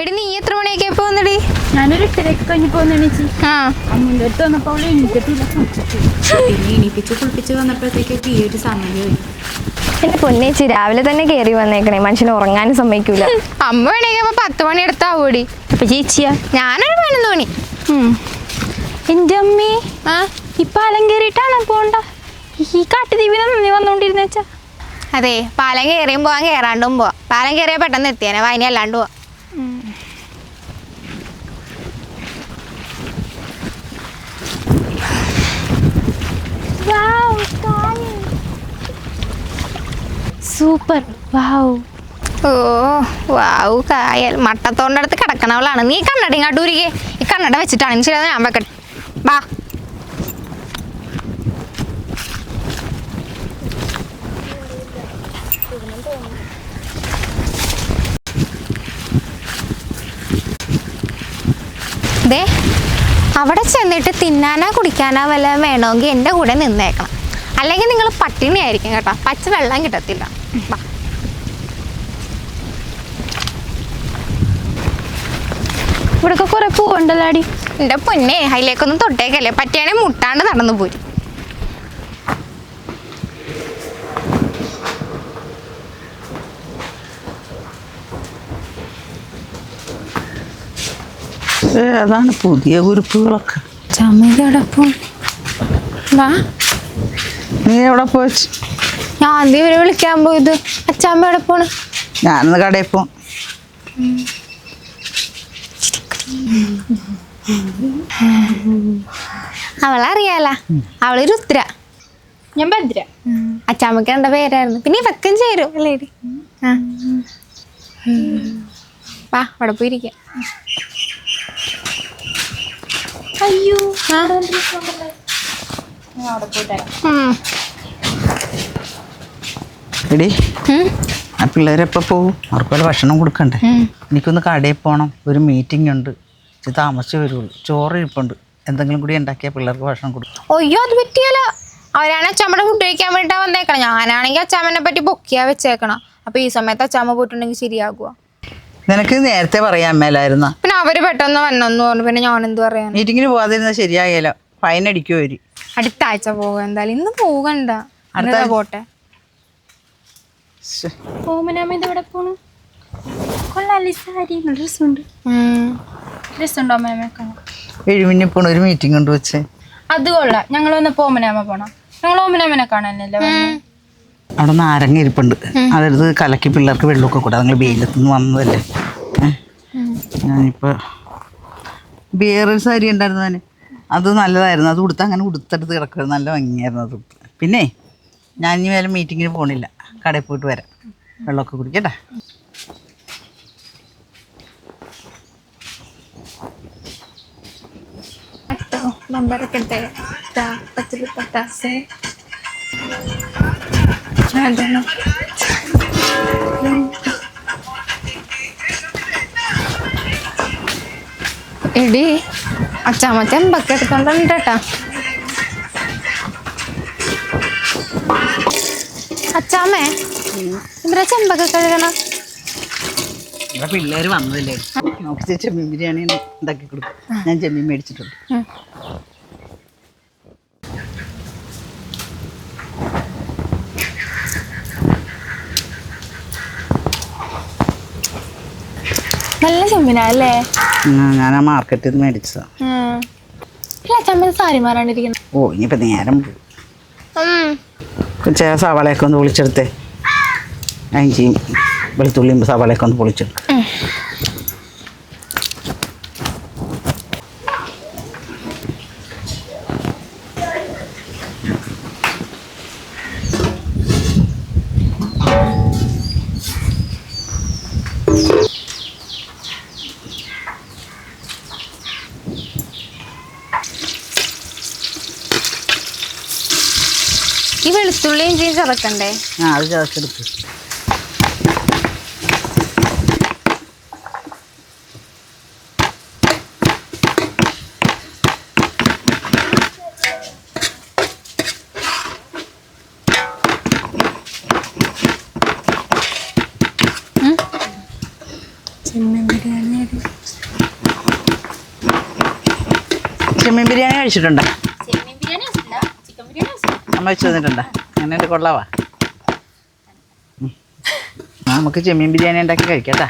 എടി നീ എത്ര മണിയൊക്കെ പോന്നടി? ഞാനൊരു 8:30 കഴിഞ്ഞ് പോന്നെണീച്ച്. അമ്മൂൻ്റെ അടുത്ത് വന്നപ്പോൾ അവൾ എണീറ്റിട്ടില്ല. പിന്നെ എണീപ്പിച്ച് കുളിപ്പിച്ച് വന്നപ്പോഴത്തേക്കൊക്കെ ഈ ഒരു സമയമായി. എന്റെ പൊന്നേച്ചി രാവിലെ തന്നെ കയറി വന്നേക്കണേ, മനുഷ്യനെ ഉറങ്ങാനും സമ്മതിക്കൂല. അമ്മ വേണമെങ്കിൽ 10 മണി എടുത്താവൂടി. അപ്പൊ ചേച്ചിയാ? ഞാനൊരു 11 മണി. എന്റെ അമ്മേ, ഇപ്പൊ അലങ്കേറിയിട്ടാണ് പോണ്ട. ഈ കാട്ടുതീവിനാണ് നീ വന്നോണ്ടിരുന്നേച്ചാ? അതെ, പാലം കയറിയും പോവാൻ കയറാണ്ടും പോവാം. പാലം കയറിയാൽ പെട്ടെന്ന് എത്തിയാനെ, വായന അല്ലാണ്ട് പോവാം. സൂപ്പർ. വാവ്. ഓ വാവ്, കായൽ മട്ടത്തോണ്ടടുത്ത് കിടക്കണവളാണ്. നീ കണ്ണട ഇങ്ങോട്ടൂരികെ. ഈ കണ്ണട വെച്ചിട്ടാണ് ശരി, ഞാൻ വെക്കട്ടെ. വാ. ദേ, അവിടെ ചെന്നിട്ട് തിന്നാനാ കുടിക്കാനാ വല്ല വേണമെങ്കിൽ എൻ്റെ കൂടെ നിന്നേക്കണം. അല്ലെങ്കിൽ നിങ്ങൾ പട്ടിണി ആയിരിക്കും കേട്ടോ, പച്ച വെള്ളം കിട്ടത്തില്ല. വാ. ഇവിടൊക്കെ കുറെ പൂവുണ്ടല്ലാടി. എൻ്റെ പൊന്നെ, അതിലേക്കൊന്നും തൊട്ടേക്കല്ലേ, പറ്റിയാണെങ്കിൽ മുട്ടാണ്ട് നടന്നു പോയി. അതാണ് പുതിയ കുരുപ്പുകളൊക്കെ. ചമ്മയോടൊപ്പം വാ. നീ എവിടെ പോയിച്ച്? ഞാൻ ആദ്യം ഇവരെ വിളിക്കാൻ പോയത്. അച്ചാമ്മ എവിടെ പോണ്? ഞാനൊന്ന് കടയിൽ പോ. അവളറിയാല, അവളൊരു ഉത്തര. ഞാൻ ഭദ്ര. അച്ചാമ്മക്ക് എൻ്റെ പേരായിരുന്നു. പിന്നെ ഇവക്കും ചേരും അല്ലേടി? വാ, അവിടെ പോയിരിക്കാം. അയ്യോ, എടി, ആ പിള്ളേരെപ്പോൾ പോവും? അവർക്ക് വല്ല ഭക്ഷണം കൊടുക്കണ്ടേ? എനിക്കൊന്ന് കടയിൽ പോകണം, ഒരു മീറ്റിംഗ് ഉണ്ട്. താമസിച്ച് വരുള്ളൂ. ചോറ് ഇരിപ്പുണ്ട്, എന്തെങ്കിലും കൂടി ഉണ്ടാക്കിയാൽ പിള്ളേർക്ക് ഭക്ഷണം കൊടുക്കും. അയ്യോ, അത് പറ്റിയല്ല. അവരാണ് അച്ചാമ്മയുടെ ഫുഡ് കഴിക്കാൻ വേണ്ടിട്ടാ വന്നേക്കണം. ഞാനാണെങ്കിൽ അച്ചാമ്മനെ പറ്റി ബൊക്കിയാ വെച്ചേക്കണം. അപ്പൊ ഈ സമയത്ത് അച്ചാമ്മ പോയിട്ടുണ്ടെങ്കിൽ ശരിയാകുക. നിനക്ക് നേരത്തെ പറയാൻ മേലായിരുന്ന? പിന്നെ അവര് പെട്ടെന്ന് വന്നെന്ന് പറഞ്ഞു. പിന്നെ ഞാൻ എന്ത് പറയാൻ? മീറ്റിങ്ങിന് പോകാതിരുന്ന ശരിയായാലോ, ഫൈൻ അടിക്കുമോ അവര്? അടുത്ത ആഴ്ച പോകാം എന്തായാലും. ഇന്ന് പോകണ്ട, അടുത്ത പോട്ടെ. ഓമനാമ ഇതെവിടെ പോണു? കൊള്ളാല്ലേ സാരി, നല്ല രസമുണ്ട്. രസമുണ്ടോ അമ്മേമ? എഴുമിന്നെ പോണ ഒരു മീറ്റിംഗ് കൊണ്ട് വെച്ച്. അത് കൊള്ളാം. ഞങ്ങൾ വന്നപ്പോ ഓമനാമ പോണം. ഞങ്ങൾ ഓമനാമനെ കാണാനല്ലേ? അവിടെ നാരങ്ങ ഇരിപ്പുണ്ട്, അതെടുത്ത് കലക്കി പിള്ളേർക്ക് വെള്ളമൊക്കെ കൂടെ. നിങ്ങൾ വെയിലത്ത് നിന്ന് വന്നതല്ലേ. ഞാനിപ്പോൾ വേറൊരു സാരി ഉണ്ടായിരുന്നു തന്നെ, അത് നല്ലതായിരുന്നു. അത് കൊടുത്ത് അങ്ങനെ ഉടുത്തെടുത്ത് കിടക്കുമായിരുന്നു, നല്ല ഭംഗിയായിരുന്നു അത്. പിന്നെ ഞാൻ ഇനി വേറെ മീറ്റിങ്ങിന് പോകണില്ല, കടയിൽ പോയിട്ട് വരാം. വെള്ളമൊക്കെ കുടിക്കട്ടെ. എടി, അച്ചാമ്മ ചെമ്പൊക്കെ എടുത്തോണ്ടുണ്ട് കേട്ടാ. അച്ചാമ്മേ, ഇവിടെ ചെമ്പൊക്കെ കഴുകണം. ഇവിടെ പിള്ളേർ വന്നതല്ലേ, നമുക്ക് ചെമ്മീൻ ബിരിയാണി ഉണ്ടാക്കി കൊടുക്കും. ഞാൻ ചെമ്മീൻ മേടിച്ചിട്ടുണ്ട്. നല്ല ചെമ്പിനല്ലേ? ഞാൻ ആ മാർക്കറ്റിൽ നിന്ന് മേടിച്ചതാ. അച്ചാമ്മ സാരി മാറാണ്ടിരിക്കണം. ഓ, ഇനിയിപ്പോൾ നേരം പോകും. കുറച്ച് സവാളയൊക്കെ ഒന്ന് പൊളിച്ചെടുത്തേ. ഇഞ്ചിയും വെളുത്തുള്ളിയും സവാളയൊക്കെ ഒന്ന് പൊളിച്ചെടുക്കും. ഈ വെളുത്തുള്ളി ഇഞ്ചിയും ചതക്കണ്ടേ? അത് ചതച്ചെടുക്കും. ചെമ്മീൻ ബിരിയാണി കഴിച്ചിട്ടുണ്ടോ? ചെമ്മീൻ ബിരിയാണി വെച്ചിട്ടില്ല, ചിക്കൻ ബിരിയാണി വെച്ചിട്ടുണ്ട്. അമ്മ വെച്ച് തന്നിട്ടുണ്ടോ? അങ്ങനെ കൊള്ളാവാ. നമുക്ക് ചെമ്മീൻ ബിരിയാണി ഉണ്ടാക്കി കഴിക്കട്ടാ.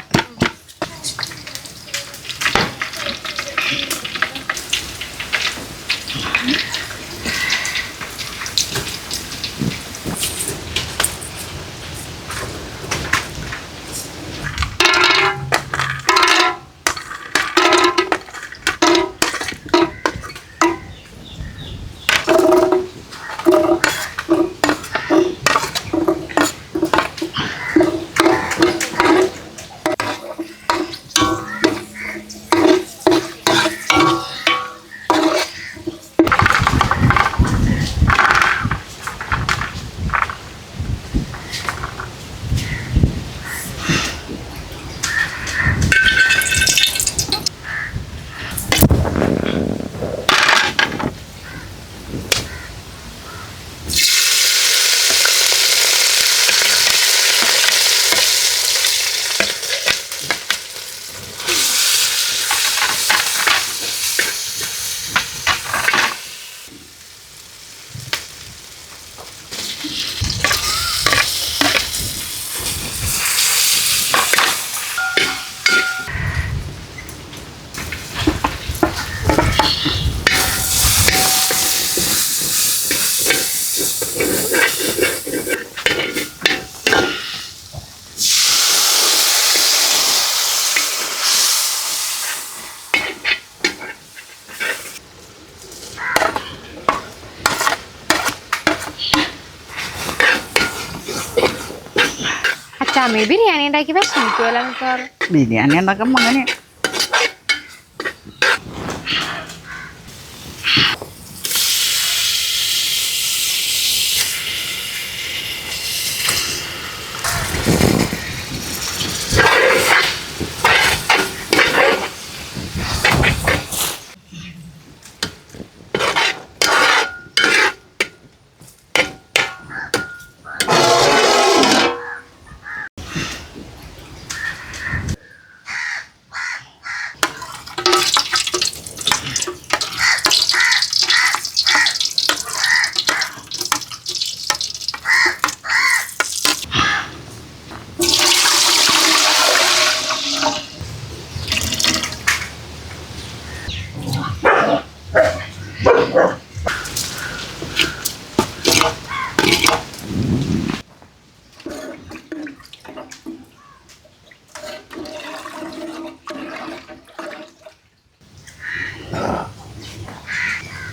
അച്ചാമ്മ ബിരിയാണി ഉണ്ടാക്കി വിഷമിക്കുമല്ലോ മിക്കവാറും. ബിരിയാണി ഉണ്ടാക്കുമ്പോൾ അങ്ങനെ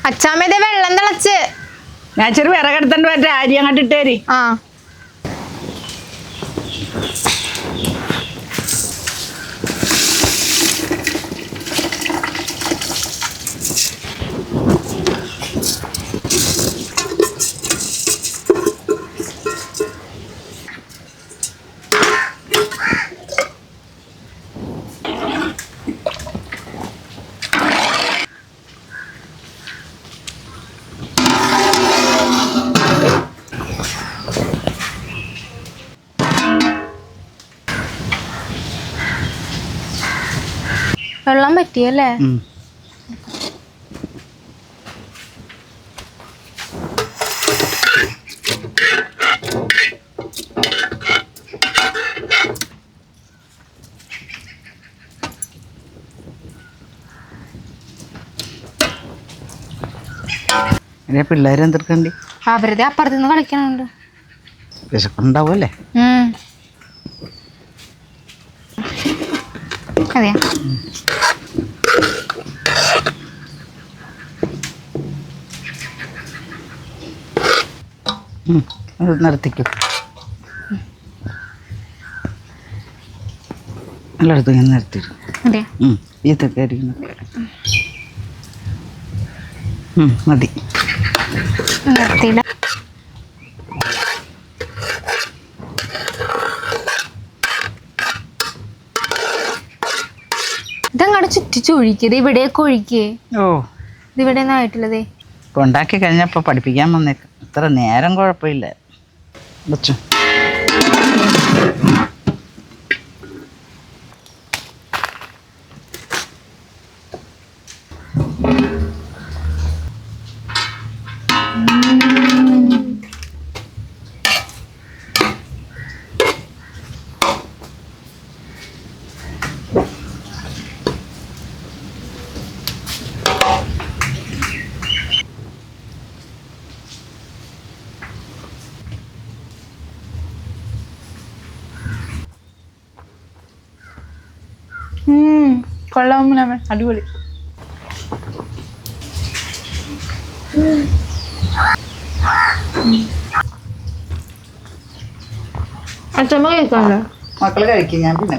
അച്ചാമ്മ വെള്ളം തിളച്ച്. ഞാൻ ചെറിയ വിറകെടുത്തോണ്ട് പറ്റേ അരി അങ്ങോട്ട് ഇട്ടേരി. ആ വെള്ളം പറ്റിയല്ലേ? പിള്ളേരെ എന്തെടുക്കണ്ടി? അവരുടെ അപ്പുറത്തുനിന്ന് കളിക്കണുണ്ട്. വിശക്കുണ്ടാവുമല്ലേ? അതെയാ. നിർത്തിക്കോ. എല്ലായിടത്തും ഇങ്ങനെ നിർത്തിരും. അതെ ഇതൊക്കെ ആയിരിക്കും. മതി. നിർത്തിയില്ല. ഇതങ്ങോട്ട് ചുറ്റിച്ച് ഒഴിക്കത്, ഇവിടെയൊക്കെ ഒഴിക്കേ. ഓ ഇതിവിടെ ഒന്നും ആയിട്ടില്ലതേ. ഇപ്പം ഉണ്ടാക്കി കഴിഞ്ഞപ്പോൾ പഠിപ്പിക്കാൻ വന്നേക്ക്. ഇത്ര നേരം കുഴപ്പമില്ല. വെച്ചു കൊള്ളാം മുനാമേ, അടിപൊളി. അച്ചമ്മ കഴിക്കാമല്ലോ. മക്കള് കഴിക്കും, ഞാൻ പിന്നെ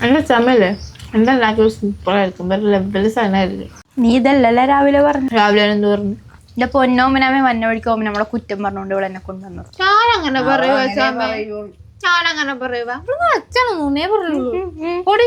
എന്റെ അച്ചമ്മല്ലേ എന്തെല്ലാം സൂപ്പറായിരിക്കും, വേറെ ലെവല് സാധനമായിരിക്കും. നീ ഇതല്ലല്ലോ രാവിലെ പറഞ്ഞു. രാവിലെ എന്ത് പറഞ്ഞു? എന്റെ പൊന്നോമനാമേ വന്ന വഴിക്ക് പോകുമ്പോ നമ്മളെ കുറ്റം പറഞ്ഞോണ്ട് ഇവിടെ എന്നെ കൊണ്ടുവന്നത്. ഞാനങ്ങനെ പറയുക, പറയുള്ളൂ. ഞാനങ്ങനെ പറയുക, അച്ഛനൊന്നേ പറയുള്ളൂ. ഓടി